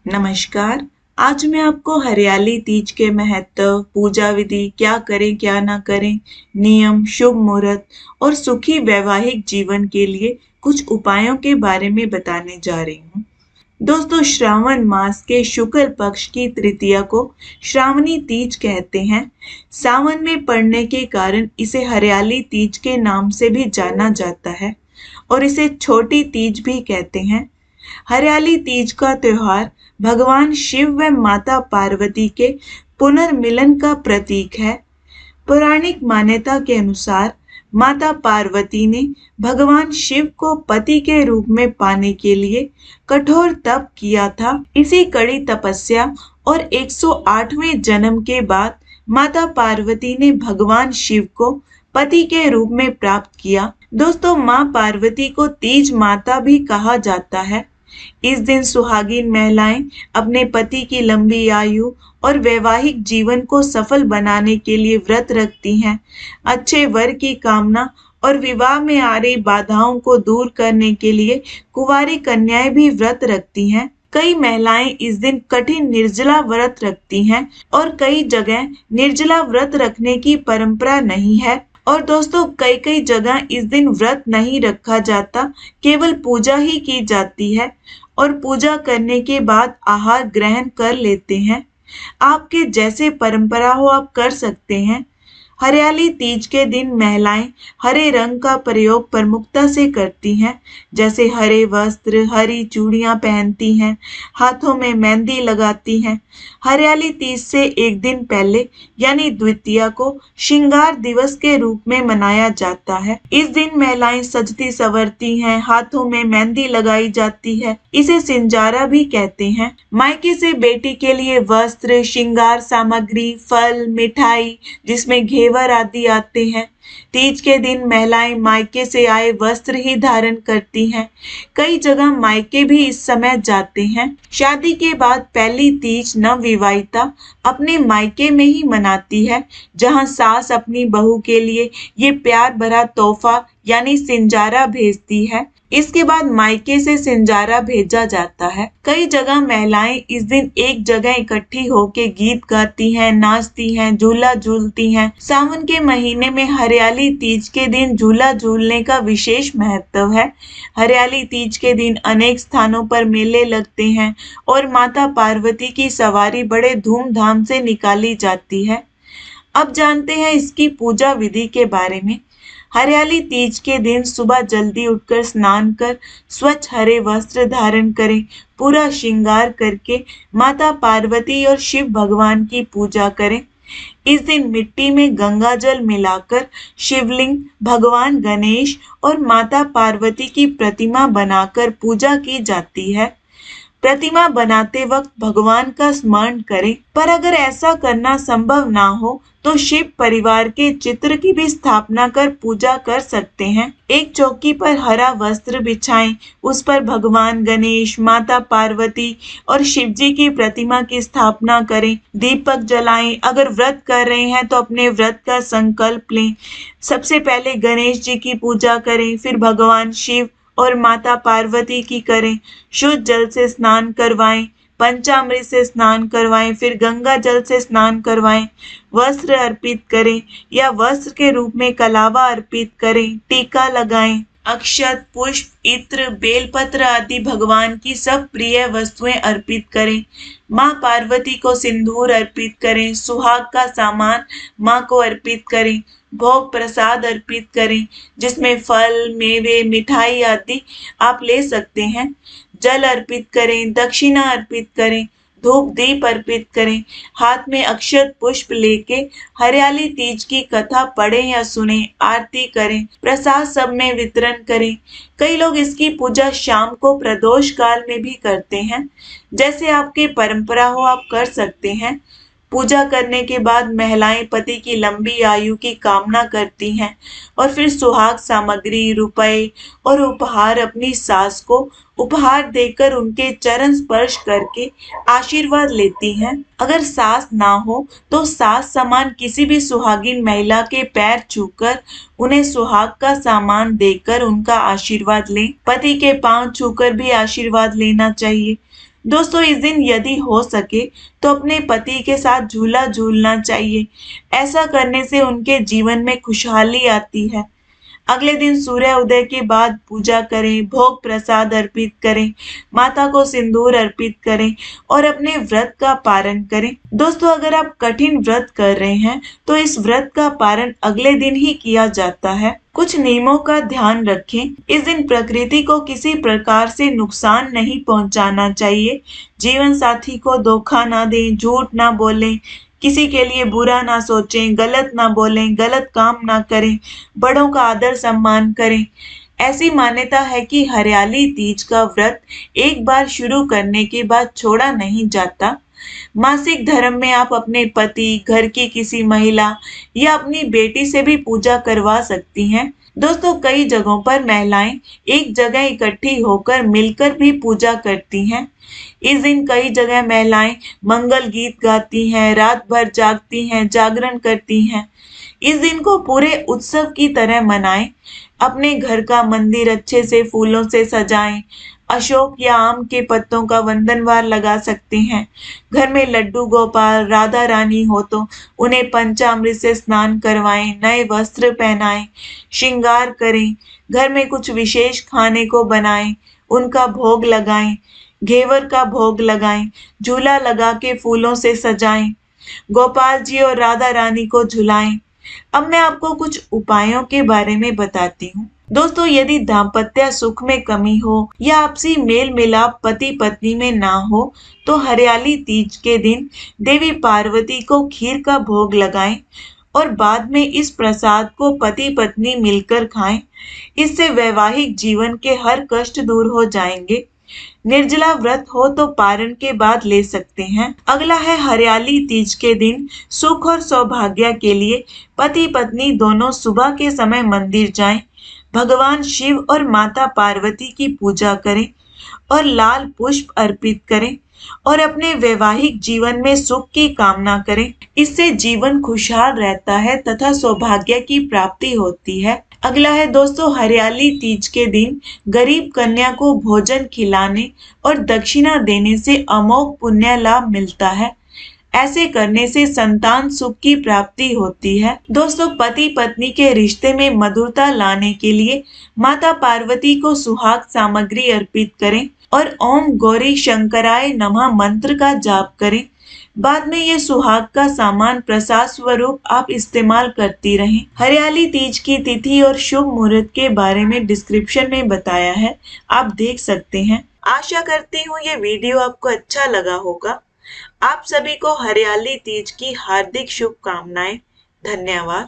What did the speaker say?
नमस्कार। आज मैं आपको हरियाली तीज के महत्व, पूजा विधि, क्या करें क्या ना करें, नियम, शुभ मुहूर्त और सुखी वैवाहिक जीवन के लिए कुछ उपायों के बारे में बताने जा रही हूँ। दोस्तों, श्रावण मास के शुक्ल पक्ष की तृतीया को श्रावणी तीज कहते हैं। सावन में पड़ने के कारण इसे हरियाली तीज के नाम से भी जाना जाता है और इसे छोटी तीज भी कहते हैं। हरियाली तीज का त्योहार भगवान शिव व माता पार्वती के पुनर्मिलन का प्रतीक है। पौराणिक मान्यता के अनुसार माता पार्वती ने भगवान शिव को पति के रूप में पाने के लिए कठोर तप किया था। इसी कड़ी तपस्या और 108वें जन्म के बाद माता पार्वती ने भगवान शिव को पति के रूप में प्राप्त किया। दोस्तों, माँ पार्वती को तीज माता भी कहा जाता है। इस दिन सुहागिन महिलाएं अपने पति की लंबी आयु और वैवाहिक जीवन को सफल बनाने के लिए व्रत रखती हैं। अच्छे वर की कामना और विवाह में आ रही बाधाओं को दूर करने के लिए कुंवारी कन्याएं भी व्रत रखती हैं। कई महिलाएं इस दिन कठिन निर्जला व्रत रखती हैं और कई जगह निर्जला व्रत रखने की परंपरा नहीं है। और दोस्तों, कई कई जगह इस दिन व्रत नहीं रखा जाता, केवल पूजा ही की जाती है और पूजा करने के बाद आहार ग्रहण कर लेते हैं। आपके जैसे परंपरा हो आप कर सकते हैं। हरियाली तीज के दिन महिलाएं हरे रंग का प्रयोग प्रमुखता से करती हैं, जैसे हरे वस्त्र, हरी चूड़ियां पहनती हैं, हाथों में मेहंदी लगाती हैं। हरियाली तीज से एक दिन पहले यानी द्वितीया को श्रृंगार दिवस के रूप में मनाया जाता है। इस दिन महिलाएं सजती संवरती हैं, हाथों में मेहंदी लगाई जाती है। इसे सिंजारा भी कहते हैं। मायके से बेटी के लिए वस्त्र, श्रृंगार सामग्री, फल, मिठाई जिसमें घेवर आदि आते हैं। तीज के दिन महिलाएं मायके से आए वस्त्र ही धारण करती हैं। कई जगह मायके भी इस समय जाते हैं। शादी के बाद पहली तीज नवविवाहिता अपने मायके में ही मनाती है, जहां सास अपनी बहू के लिए ये प्यार भरा तोहफा यानी सिंजारा भेजती है। इसके बाद मायके से सिंजारा भेजा जाता है। कई जगह महिलाएं इस दिन एक जगह इकट्ठी होकर गीत गाती हैं, नाचती हैं, झूला झूलती हैं। सावन के महीने में हरियाली तीज के दिन झूला झूलने का विशेष महत्व है। हरियाली तीज के दिन अनेक स्थानों पर मेले लगते हैं और माता पार्वती की सवारी बड़े धूमधाम से निकाली जाती है। अब जानते हैं इसकी पूजा विधि के बारे में। हरियाली तीज के दिन सुबह जल्दी उठकर स्नान कर स्वच्छ हरे वस्त्र धारण करें। पूरा श्रृंगार करके माता पार्वती और शिव भगवान की पूजा करें। इस दिन मिट्टी में गंगा जल मिलाकर शिवलिंग, भगवान गणेश और माता पार्वती की प्रतिमा बनाकर पूजा की जाती है। प्रतिमा बनाते वक्त भगवान का स्मरण करें, पर अगर ऐसा करना संभव ना हो तो शिव परिवार के चित्र की भी स्थापना कर पूजा कर सकते हैं। एक चौकी पर हरा वस्त्र बिछाएं, उस पर भगवान गणेश, माता पार्वती और शिव जी की प्रतिमा की स्थापना करें। दीपक जलाएं। अगर व्रत कर रहे हैं तो अपने व्रत का संकल्प लें। सबसे पहले गणेश जी की पूजा करें, फिर भगवान शिव और माता पार्वती की करें। शुद्ध जल से स्नान करवाएं, पंचामृत से स्नान करवाएं, फिर गंगा जल से स्नान करवाएं। वस्त्र अर्पित करें या वस्त्र के रूप में कलावा अर्पित करें। टीका लगाएं। अक्षत, पुष्प, इत्र, बेलपत्र आदि भगवान की सब प्रिय वस्तुएं अर्पित करें। माँ पार्वती को सिंदूर अर्पित करें। सुहाग का सामान माँ को अर्पित करें। भोग प्रसाद अर्पित करें, जिसमें फल, मेवे, मिठाई आदि आप ले सकते हैं। जल अर्पित करें, दक्षिणा अर्पित करें, धूप दीप अर्पित करें। हाथ में अक्षत पुष्प लेके हरियाली तीज की कथा पढ़ें या सुने, आरती करें, प्रसाद सब में वितरण करें। कई लोग इसकी पूजा शाम को प्रदोष काल में भी करते हैं। जैसे आपकी परंपरा हो आप कर सकते हैं। पूजा करने के बाद महिलाएं पति की लंबी आयु की कामना करती हैं और फिर सुहाग सामग्री, रुपए और उपहार अपनी सास को उपहार देकर उनके चरण स्पर्श करके आशीर्वाद लेती हैं। अगर सास ना हो तो सास समान किसी भी सुहागिन महिला के पैर छूकर उन्हें सुहाग का सामान देकर उनका आशीर्वाद लें। पति के पांव छूकर भी आशीर्वाद लेना चाहिए। दोस्तों इस दिन यदि हो सके तो अपने पति के साथ झूला झूलना चाहिए। ऐसा करने से उनके जीवन में खुशहाली आती है। अगले दिन सूर्य उदय के बाद पूजा करें, भोग प्रसाद अर्पित करें, माता को सिंदूर अर्पित करें और अपने व्रत का पारण करें। दोस्तों अगर आप कठिन व्रत कर रहे हैं तो इस व्रत का पारण अगले दिन ही किया जाता है। कुछ नियमों का ध्यान रखें। इस दिन प्रकृति को किसी प्रकार से नुकसान नहीं पहुंचाना चाहिए। जीवन साथी को धोखा ना दें, झूठ ना बोलें, किसी के लिए बुरा ना सोचें, गलत ना बोलें, गलत काम ना करें, बड़ों का आदर सम्मान करें। ऐसी मान्यता है कि हरियाली तीज का व्रत एक बार शुरू करने के बाद छोड़ा नहीं जाता। मासिक धर्म में आप अपने पति, घर की किसी महिला या अपनी बेटी से भी पूजा करवा सकती हैं। दोस्तों कई जगहों पर महिलाएं एक जगह इकट्ठी होकर मिलकर भी पूजा करती हैं। इस दिन कई जगह महिलाएं मंगल गीत गाती हैं, रात भर जागती हैं, जागरण करती हैं। इस दिन को पूरे उत्सव की तरह मनाएं। अपने घर का मंदिर अच्छे से फूलों से सजाएं। अशोक या आम के पत्तों का वंदनवार लगा सकते हैं। घर में लड्डू गोपाल, राधा रानी हो तो उन्हें पंचामृत से स्नान करवाएं, नए वस्त्र पहनाएं, श्रृंगार करें। घर में कुछ विशेष खाने को बनाएं, उनका भोग लगाएं, घेवर का भोग लगाएं, झूला लगा के फूलों से सजाएं, गोपाल जी और राधा रानी को झुलाएं। अब मैं आपको कुछ उपायों के बारे में बताती हूँ। दोस्तों यदि दाम्पत्य सुख में कमी हो या आपसी मेल मिलाप पति पत्नी में ना हो तो हरियाली तीज के दिन देवी पार्वती को खीर का भोग लगाएं और बाद में इस प्रसाद को पति पत्नी मिलकर खाएं। इससे वैवाहिक जीवन के हर कष्ट दूर हो जाएंगे। निर्जला व्रत हो तो पारण के बाद ले सकते हैं। अगला है हरियाली तीज के दिन सुख और सौभाग्य के लिए पति पत्नी दोनों सुबह के समय मंदिर जाएं, भगवान शिव और माता पार्वती की पूजा करें और लाल पुष्प अर्पित करें और अपने वैवाहिक जीवन में सुख की कामना करें। इससे जीवन खुशहाल रहता है तथा सौभाग्य की प्राप्ति होती है। अगला है दोस्तों हरियाली तीज के दिन गरीब कन्या को भोजन खिलाने और दक्षिणा देने से अमोघ पुण्य लाभ मिलता है। ऐसे करने से संतान सुख की प्राप्ति होती है। दोस्तों पति पत्नी के रिश्ते में मधुरता लाने के लिए माता पार्वती को सुहाग सामग्री अर्पित करें और ओम गौरी शंकराय नमः मंत्र का जाप करें। बाद में ये सुहाग का सामान प्रसाद स्वरूप आप इस्तेमाल करती रहें। हरियाली तीज की तिथि और शुभ मुहूर्त के बारे में डिस्क्रिप्शन में बताया है, आप देख सकते हैं। आशा करती हूँ ये वीडियो आपको अच्छा लगा होगा। आप सभी को हरियाली तीज की हार्दिक शुभकामनाएं। धन्यवाद।